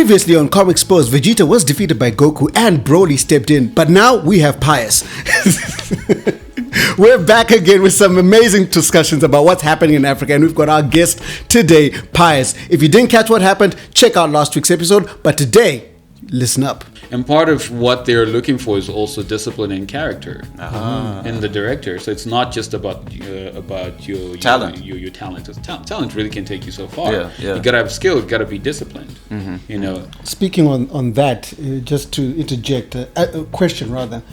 Previously on Comexposed, Vegeta was defeated by Goku and Broly stepped in, but now we have Pious. We're back again with some amazing discussions about what's happening in Africa, and we've got our guest today, Pious. If you didn't catch what happened, check out last week's episode, but today, listen up. And part of what they're looking for is also discipline and character in the director. So it's not just about your talent. Your talent. Talent really can take you so far. Yeah. You gotta have skill. You gotta be disciplined. You know. Speaking on that, just to interject a question rather.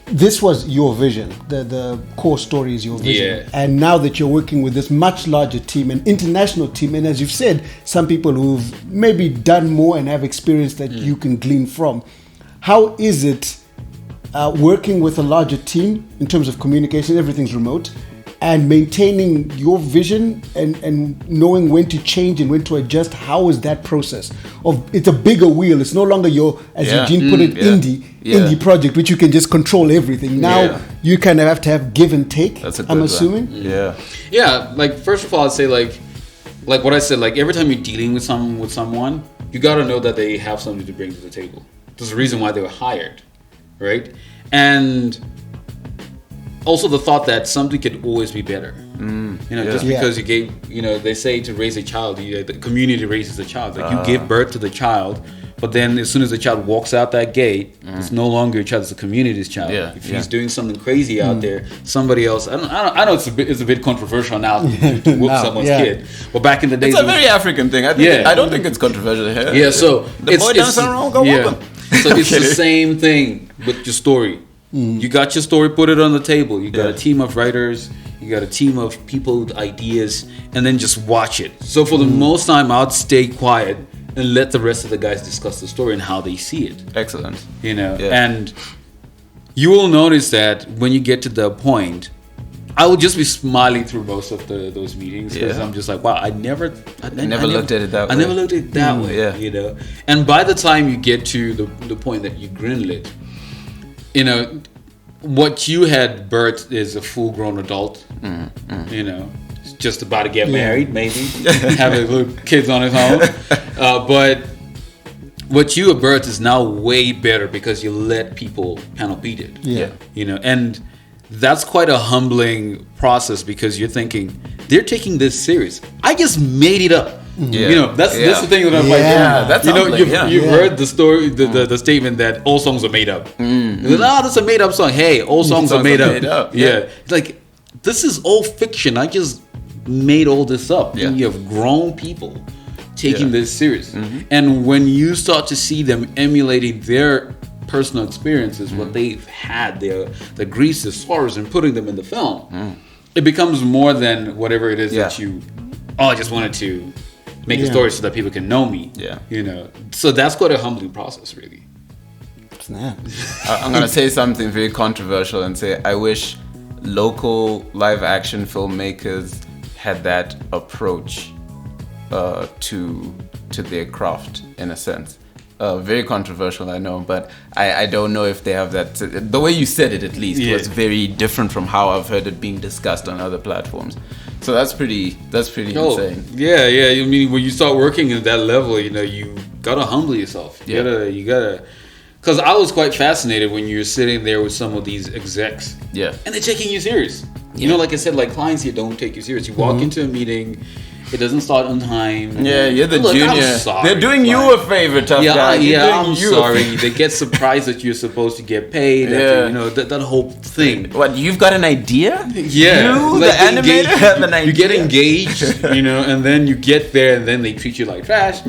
This was your vision. The core story is your vision. Yeah. And now that you're working with this much larger team, an international team, and as you've said, some people who've maybe done more and have experience that you can glean from. How is it working with a larger team in terms of communication, everything's remote, and maintaining your vision and knowing when to change and when to adjust? How is that process? It's a bigger wheel. It's no longer your, as Eugene put it, indie project, which you can just control everything. Now you kind of have to have give and take. That's a good I'm one. assuming. Yeah. Like first of all, I'd say like what I said. Like every time you're dealing with someone, you gotta know that they have something to bring to the table. There's a reason why they were hired, right? And also the thought that something could always be better. Just because you gave, they say to raise a child, the community raises a child. Like you give birth to the child, but then as soon as the child walks out that gate, it's no longer your child; it's the community's child. If he's doing something crazy out there, somebody else. I know it's a bit controversial now to whoop someone's kid, but back in the days, it's a very African thing. I don't think it's controversial here. Yeah, so the boy done something wrong, go whoop him. So it's the same thing with your story. You got your story, put it on the table. You got a team of writers, you got a team of people with ideas, and then just watch it. So for the most time, I'd stay quiet and let the rest of the guys discuss the story and how they see it. Excellent. And you will notice that when you get to the point, I will just be smiling through most of those meetings because I'm just like, wow, I never looked at it that way. I never looked at it that way, And by the time you get to the point that you greenlit, what you had birthed is a full-grown adult. Just about to get married, maybe having little kids on his own. But what you have birthed is now way better because you let people kind of beat it. And that's quite a humbling process because you're thinking they're taking this serious. I just made it up. That's the thing that I'm like. That's you've heard the story, the statement that all songs are made up. That's a made up song. Hey, all songs are made up. It's like this is all fiction. I just made all this up. You have grown people taking this serious, and when you start to see them emulating their personal experiences, what they've had, their griefs, their sorrows, and putting them in the film, it becomes more than whatever it is that you. Oh, I just wanted to make a story so that people can know me. So that's quite a humbling process, really. Snap. I'm gonna say something very controversial and say I wish local live action filmmakers had that approach to their craft in a sense. Very controversial, I know, but I don't know if they have that. The way you said it, at least, was very different from how I've heard it being discussed on other platforms. So that's pretty insane. Yeah. I mean, when you start working at that level, you gotta humble yourself. You gotta. Because I was quite fascinated when you're sitting there with some of these execs. And they're taking you serious. Like I said, like clients here don't take you serious. You walk into a meeting. It doesn't start on time. You're the junior. I'm sorry, they're doing you a favor, tough guy. I'm sorry. They get surprised that you're supposed to get paid. That whole thing. What, you've got an idea? You, the animator, have an idea. You get engaged, and then you get there, and then they treat you like trash.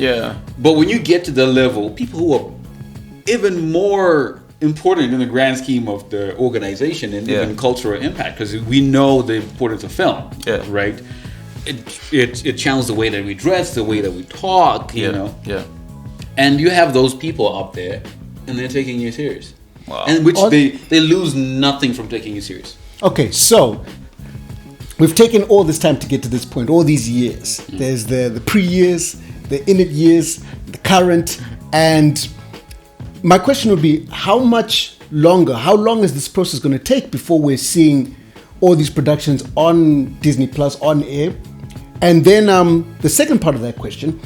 But when you get to the level, people who are even more important in the grand scheme of the organization and even cultural impact, because we know the importance of film, right? It channels the way that we dress, the way that we talk, and you have those people up there, and they're taking you serious. Wow. And which they lose nothing from taking you serious. Okay, so we've taken all this time to get to this point, all these years. There's the pre-years, the in-it years, the current, and my question would be, how long is this process going to take before we're seeing all these productions on Disney Plus, on air? And then the second part of that question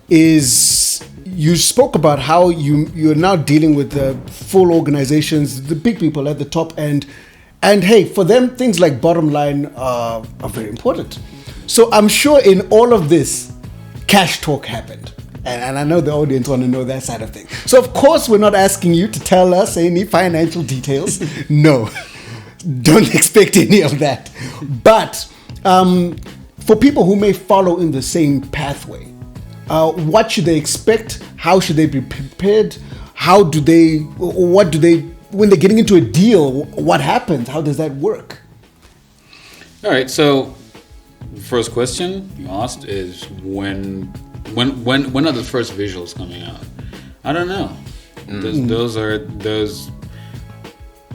is, you spoke about how you're now dealing with the full organizations, the big people at the top end, and hey, for them things like bottom line are very important. So I'm sure in all of this, cash talk happened. And I know the audience want to know that side of things. So of course we're not asking you to tell us any financial details. No, don't expect any of that. But for people who may follow in the same pathway, what should they expect? How should they be prepared? What do they, when they're getting into a deal, what happens? How does that work? All right, so the first question you asked is when are the first visuals coming out? I don't know.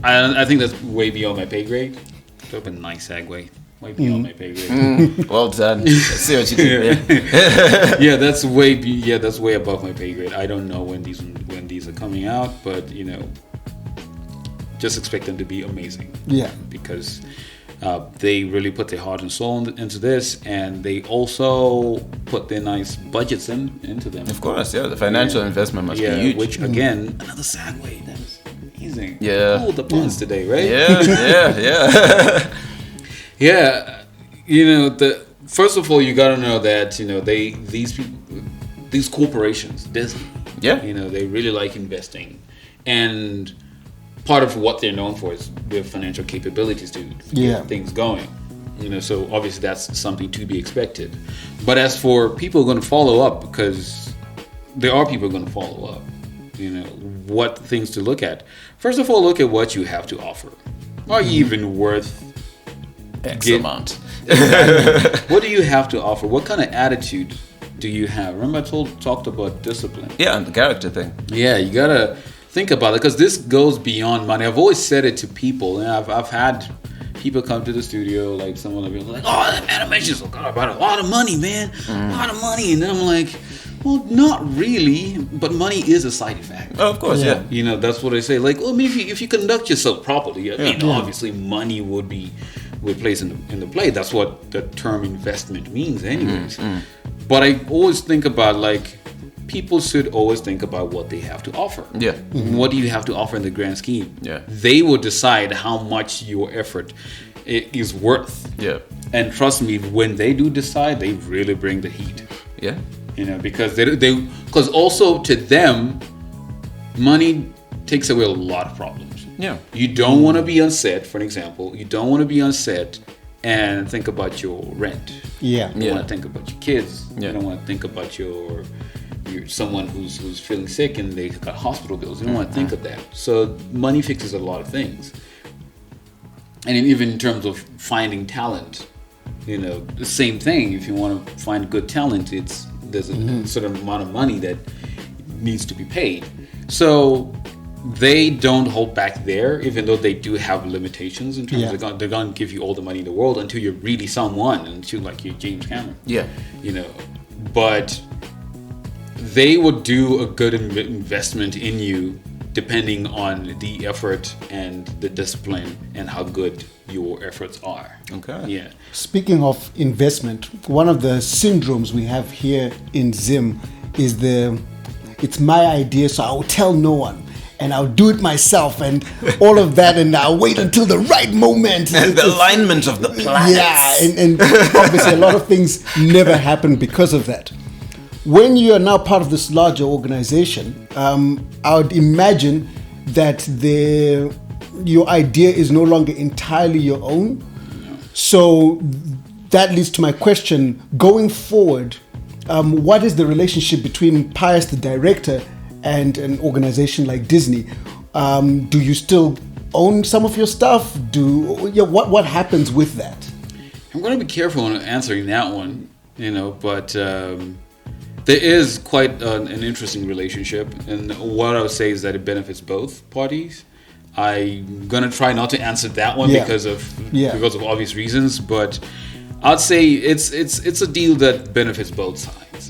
I think that's way beyond my pay grade. That would be a nice segue. Way beyond my pay grade. Well done. I see what you did there. Yeah, that's way above my pay grade. I don't know when these are coming out, but just expect them to be amazing. Yeah, because they really put their heart and soul into this, and they also put their nice budgets into them. Of course, yeah. The financial investment must be huge. Which again, another segue. That is amazing. Yeah. Cool, the puns today, right? Yeah. Yeah. First of all, you gotta know that these corporations, Disney. Yeah. They really like investing, and part of what they're known for is their financial capabilities to get things going. So obviously that's something to be expected. But as for people going to follow up, because there are people going to follow up, what things to look at. First of all, look at what you have to offer. Are you even worth X amount? What do you have to offer? What kind of attitude do you have? Remember I talked about discipline. Yeah, and the character thing. Yeah, you gotta think about it, because this goes beyond money. I've always said it to people, and I've had people come to the studio, like someone will be like, "Oh, that animation's about a lot of money, man, a lot of money," and then I'm like, "Well, not really, but money is a side effect." Oh, of course, yeah. That's what I say. Like, well, I mean, if you conduct yourself properly, obviously money would place in the play. That's what the term investment means, anyways. But I always think about people should always think about what they have to offer. Yeah. What do you have to offer in the grand scheme? Yeah. They will decide how much your effort is worth. Yeah. And trust me, when they do decide, they really bring the heat. Yeah. Because because also to them, money takes away a lot of problems. Yeah. You don't want to be on set, for an example. You don't want to be on set and think about your rent. Yeah. You don't want to think about your kids. Yeah. You don't want to think about you're someone who's feeling sick and they got hospital bills. You don't want to think of that. So money fixes a lot of things. And even in terms of finding talent, the same thing. If you want to find good talent, there's a certain amount of money that needs to be paid. So they don't hold back there, even though they do have limitations in terms of they're going to give you all the money in the world until you're really someone, until like you're James Cameron. Yeah. But they would do a good investment in you depending on the effort and the discipline and how good your efforts are. Okay. Yeah. Speaking of investment, one of the syndromes we have here in Zim is it's my idea, so I'll tell no one. And I'll do it myself and all of that, and I'll wait until the right moment. And the alignment of the planets. Yeah, and obviously a lot of things never happen because of that. When you are now part of this larger organization, I would imagine that your idea is no longer entirely your own. So that leads to my question, going forward, what is the relationship between Pious, the director, and an organization like Disney? Do you still own some of your stuff? What happens with that? I'm going to be careful in answering that one, but there is quite an interesting relationship, and what I would say is that it benefits both parties. I'm going to try not to answer that one because of obvious reasons, but I'd say it's a deal that benefits both sides.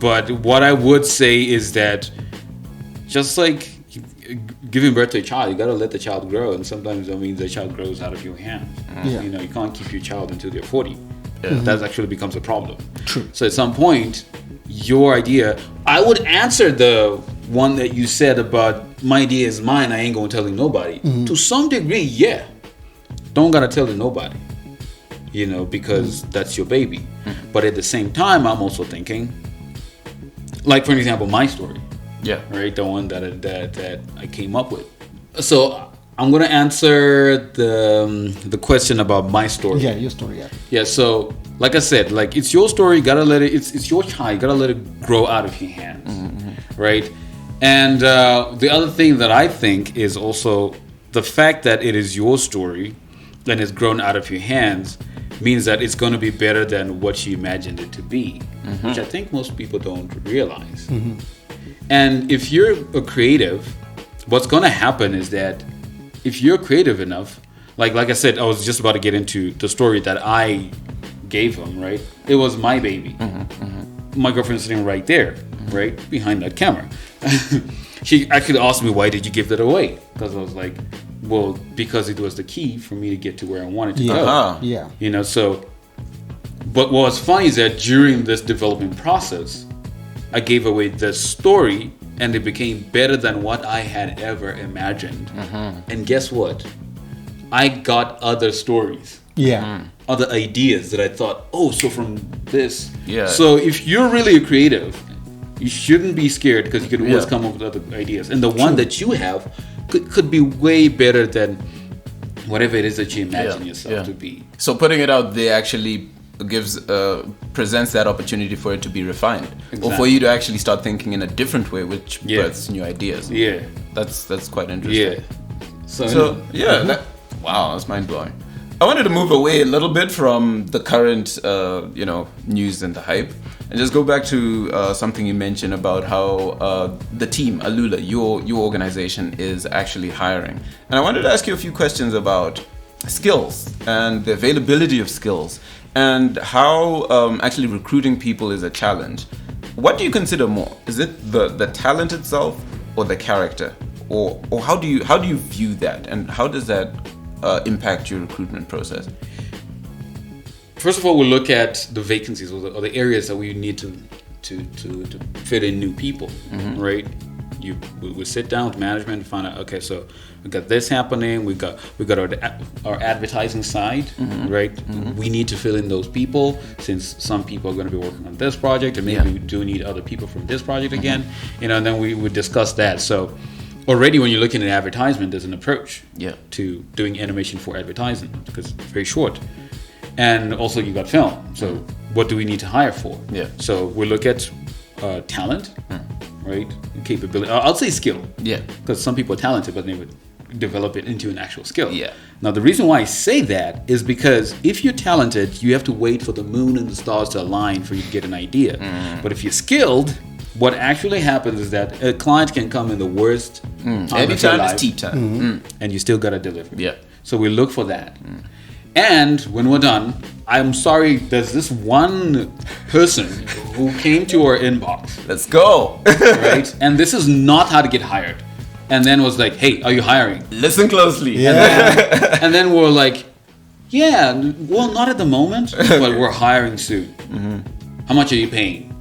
But what I would say is that just like giving birth to a child, you got to let the child grow, and sometimes that means the child grows out of your hands. You can't keep your child until they're 40. That actually becomes a problem. True. So at some point, your idea, I would answer the one that you said about my idea is mine, I ain't gonna tell it nobody. To some degree, yeah. Don't gotta tell it nobody. You know, because that's your baby. But at the same time, I'm also thinking, like for an example, my story. Yeah. Right, the one that I came up with. So I'm gonna answer the question about my story. Yeah, your story. Yeah. Yeah. So, like I said, like it's your story. You gotta let it. It's your child. You gotta let it grow out of your hands, right? And the other thing that I think is also the fact that it is your story and it's grown out of your hands means that it's going to be better than what you imagined it to be, which I think most people don't realize. And if you're a creative, what's going to happen is that if you're creative enough, like I said, I was just about to get into the story that I gave him, right? It was my baby. My girlfriend's sitting right there, right? Behind that camera. She actually asked me, why did you give that away? Because I was like, well, because it was the key for me to get to where I wanted to go. Yeah. You know, so, but what was funny is that during this development process, I gave away this story and it became better than what I had ever imagined. And guess what? I got other stories. Yeah. Other ideas that I thought, oh, so from this. Yeah. So if you're really a creative, you shouldn't be scared because you can always come up with other ideas. And the one that you have could be way better than whatever it is that you imagine yourself to be. So putting it out there actually presents that opportunity for it to be refined, or for you to actually start thinking in a different way, which births new ideas. Yeah, that's quite interesting. Yeah. Wow, that's mind blowing. I wanted to move away a little bit from the current, news and the hype, and just go back to something you mentioned about how the team, Alula, your organization, is actually hiring. And I wanted to ask you a few questions about skills and the availability of skills, and how actually recruiting people is a challenge. What do you consider more? Is it the talent itself, or the character, or how do you view that, and how does that impact your recruitment process? First of all, we'll look at the vacancies or the areas that we need to fit in new people, right? We sit down with management and find out, okay, so we got this happening, we got our advertising side, right? We need to fill in those people since some people are going to be working on this project, and maybe we do need other people from this project again, and then we would discuss that. So already when you're looking at advertisement, there's an approach to doing animation for advertising because it's very short. And also you got film. So what do we need to hire for? Yeah. So we look at talent, right? Capability. I'll say skill. Yeah. Because some people are talented, but they would develop it into an actual skill. Yeah. Now the reason why I say that is because if you're talented, you have to wait for the moon and the stars to align for you to get an idea. But if you're skilled, what actually happens is that a client can come in the worst time anytime is tea time, and you still gotta deliver. Yeah. So we look for that. And when we're done, I'm sorry, there's this one person who came to our inbox. Let's go. Right? And this is not how to get hired. And then was like, hey, are you hiring? Listen closely. Yeah. And then we're like, yeah, well, not at the moment, but we're hiring soon. How much are you paying?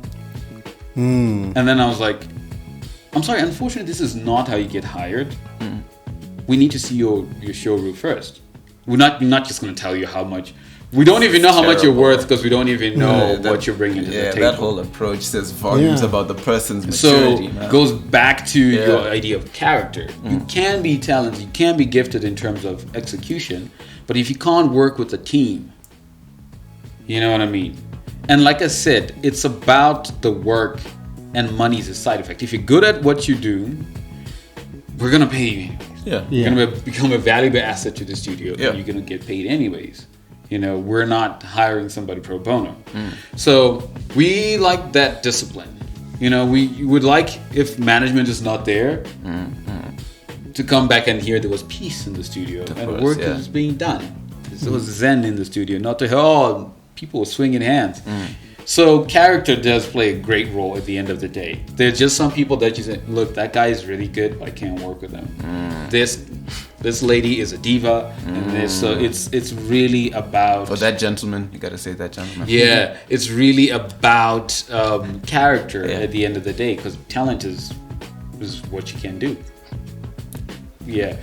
And then I was like, I'm sorry, unfortunately, this is not how you get hired. We need to see your show reel first. We're not just going to tell you how much. We don't even know how much you're worth because we don't even know what you're bringing to the table. That whole approach says volumes about the person's maturity. So it goes back to your idea of character. You can be talented, you can be gifted in terms of execution, but if you can't work with a team, you know what I mean? And like I said, it's about the work, and money is a side effect. If you're good at what you do, we're going to pay you. You're going to become a valuable asset to the studio, and you're going to get paid anyways. You know, we're not hiring somebody pro bono. So we like that discipline. You know, we would like, if management is not there, to come back and hear there was peace in the studio and work is being done. There was zen in the studio, not to people were swinging hands. So character does play a great role at the end of the day. There's just some people that you say, look, that guy is really good, but I can't work with him. This lady is a diva, and this, so it's really about. For that gentleman, you gotta say that gentleman. Yeah, it's really about character at the end of the day, because talent is what you can do. Yeah,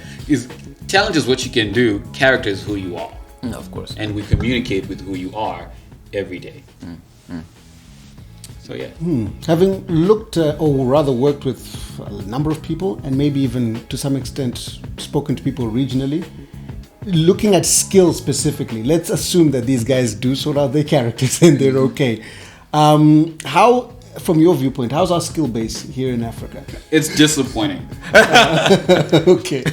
talent is what you can do. Character is who you are. Of course. And we communicate with who you are every day. So yeah. Having looked or rather worked with a number of people, and maybe even to some extent spoken to people regionally, looking at skills specifically, let's assume that these guys do sort out their characters and they're okay. How, from your viewpoint, how's our skill base here in Africa? It's disappointing. Okay.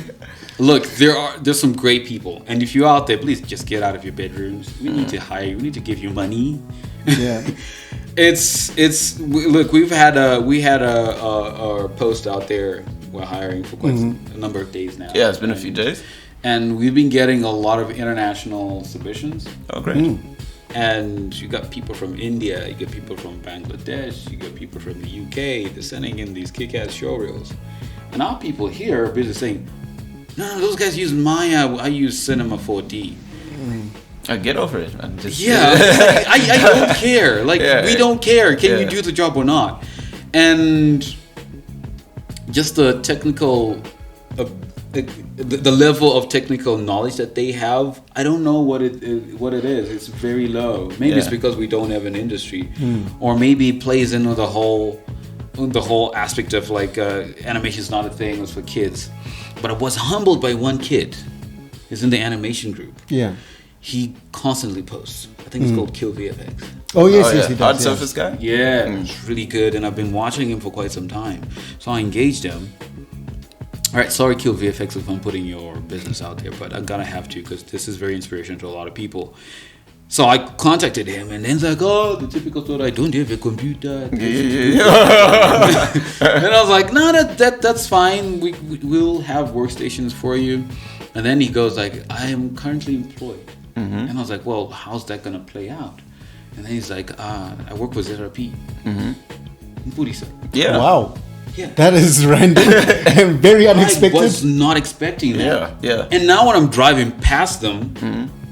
Look, there's some great people, and if you're out there, please just get out of your bedrooms. We need to hire you. We need to give you money. Yeah. Look, we had a post out there. We're hiring for quite a number of days now. Yeah, it's been a few days. And we've been getting a lot of international submissions. Oh, great. And you got people from India, you got people from Bangladesh, you got people from the UK. They're sending in these kick-ass showreels. And our people here are busy saying, no, those guys use Maya, I use Cinema 4D. Get over it, man. Just, I don't care. Like, we don't care. Can you do the job or not? And just the technical, the level of technical knowledge that they have, I don't know what it is. It's very low. Maybe it's because we don't have an industry, or maybe it plays into the whole aspect of like animation is not a thing. It's for kids. But I was humbled by one kid. He's in the animation group. Yeah. He constantly posts. I think it's called Kill VFX. Oh yes, he does. Hard surface guy? Yeah, it's really good, and I've been watching him for quite some time. So I engaged him. All right, sorry, Kill VFX, if I'm putting your business out there, but I'm gonna have to because this is very inspirational to a lot of people. So I contacted him, and then he's like, "Oh, the typical story. I don't have a computer." And I was like, "No, that's fine. We'll have workstations for you." And then he goes like, "I am currently employed," and I was like, "Well, how's that gonna play out?" And then he's like, "I work with ZRP." Yeah. Wow. Yeah. That is random and very unexpected. I was not expecting that. Yeah. And now when I'm driving past them,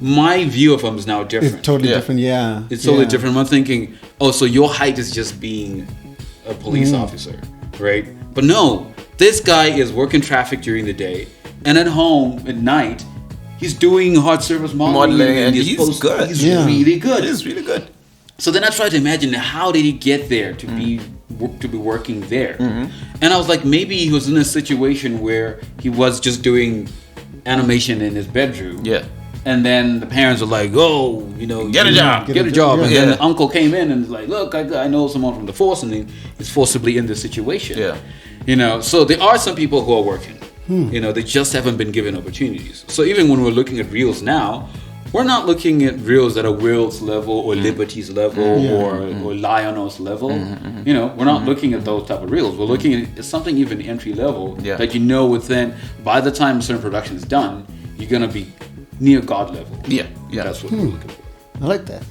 my view of them is now different. It's totally different, yeah. It's totally different. I'm thinking, oh, so your height is just being a police officer, right? But no, this guy is working traffic during the day, and at home at night, he's doing hard surface modeling and he's good. He's really good. He's really good. So then I tried to imagine, how did he get there to be working there? And I was like, maybe he was in a situation where he was just doing animation in his bedroom. Yeah. And then the parents were like, oh, get a job. Get a job. And then the uncle came in and was like, look, I know someone from the force, and he's forcibly in this situation. Yeah. So there are some people who are working. They just haven't been given opportunities. So even when we're looking at reels now, we're not looking at reels at a Will's level or Liberty's level or Lionos level. We're not looking at those type of reels. We're looking at something even entry level that within, by the time a certain production is done, you're going to be near God level. Yeah. That's what we're looking for. I like that.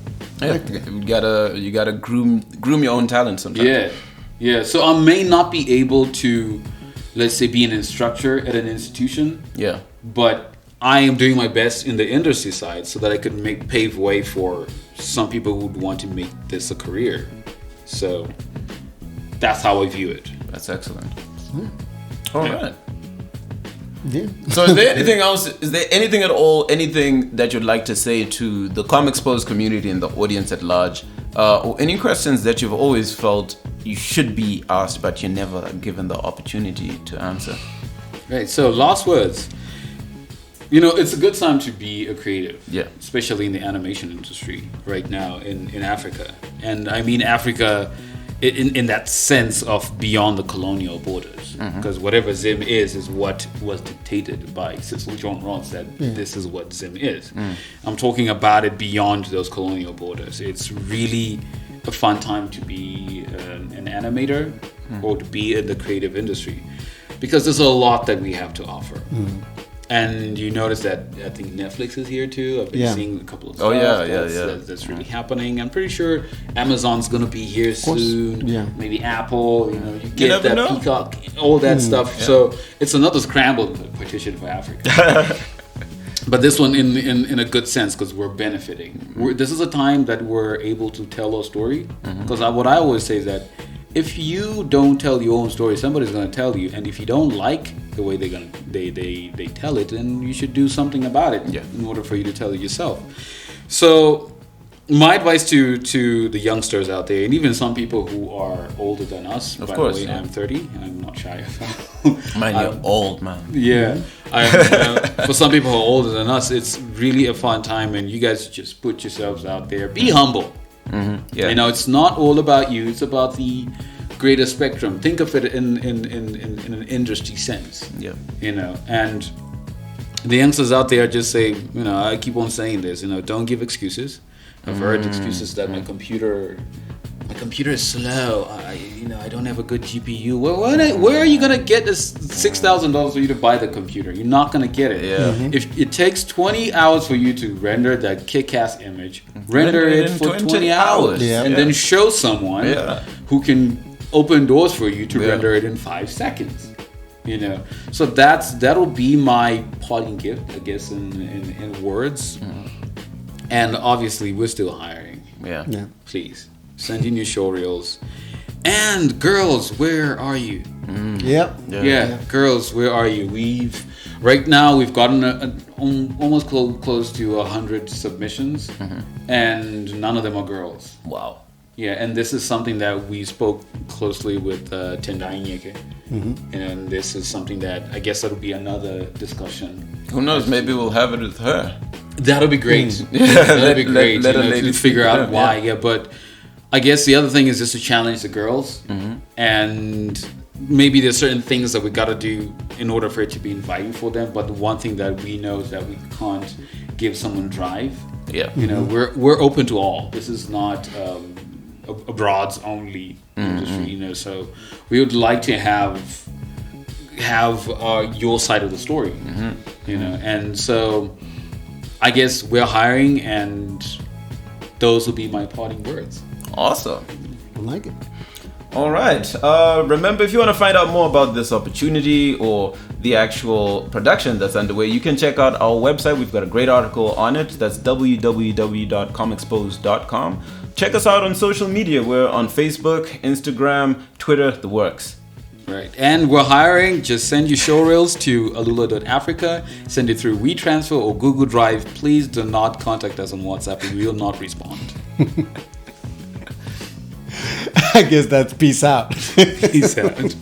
You gotta groom your own talent sometimes. Yeah. So I may not be able to, let's say, be an instructor at an institution. Yeah. But I am doing my best in the industry side so that I could pave way for some people who would want to make this a career. So that's how I view it. That's excellent. All right. Yeah. So is there anything else? Is there anything at all? Anything that you'd like to say to the Comexposed community and the audience at large? Or any questions that you've always felt you should be asked but you're never given the opportunity to answer? Right. So last words. It's a good time to be a creative, especially in the animation industry right now in Africa. And I mean Africa in that sense of beyond the colonial borders. Because whatever Zim is what was dictated by Cecil John Ross that this is what Zim is. I'm talking about it beyond those colonial borders. It's really a fun time to be an animator or to be in the creative industry. Because there's a lot that we have to offer. And you notice that I think Netflix is here too. I've been seeing a couple of stuff that's really happening. I'm pretty sure Amazon's gonna be here soon. Yeah. Maybe Apple. You know, you get that Peacock, all that stuff. Yeah. So it's another scramble petition for Africa. But this one in a good sense, because we're benefiting. This is a time that we're able to tell our story. Because what I always say is that if you don't tell your own story, somebody's going to tell you, and if you don't like the way they tell it, then you should do something about it in order for you to tell it yourself. So my advice to the youngsters out there, and even some people who are older than us. Of course, the way, I'm 30. I'm not shy of that. Man, you're old, man. Yeah. For some people who are older than us, it's really a fun time, and you guys just put yourselves out there. Be humble. Yeah. You know, it's not all about you. It's about the greater spectrum. Think of it in an industry sense. Yeah. You know, and the youngsters out there just say, you know, I keep on saying this, you know, don't give excuses. I've heard excuses that my computer is slow. I don't have a good GPU. Where are you gonna get this $6,000 for you to buy the computer? You're not gonna get it. Yeah. If it takes 20 hours for you to render that kick-ass image, render it for 20 hours, and then show someone who can open doors for you to render it in 5 seconds. You know, so that'll be my parting gift, I guess, in words. And obviously, we're still hiring. Yeah. Please send in your show reels. And girls, where are you? Yeah. Girls, where are you? Right now we've gotten almost close to 100 submissions, and none of them are girls. Wow. Yeah, and this is something that we spoke closely with Tinodiwa Zambe-Makoni, and this is something that I guess that'll be another discussion. Who knows? Maybe we'll have it with her. That'll be great. That'll be great. Let to figure out why. Yeah, but I guess the other thing is just to challenge the girls, and maybe there's certain things that we got to do in order for it to be inviting for them. But the one thing that we know is that we can't give someone drive. Yeah, you know, we're open to all. This is not a broads only industry. You know, so we would like to have your side of the story. You know, and so I guess we're hiring, and those will be my parting words. Awesome. I like it. All right. Remember, if you want to find out more about this opportunity or the actual production that's underway, you can check out our website. We've got a great article on it. That's www.comexposed.com. Check us out on social media. We're on Facebook, Instagram, Twitter, the works. Right. And we're hiring. Just send your show reels to alula.africa. Send it through WeTransfer or Google Drive. Please do not contact us on WhatsApp. We will not respond. I guess that's peace out. Peace out.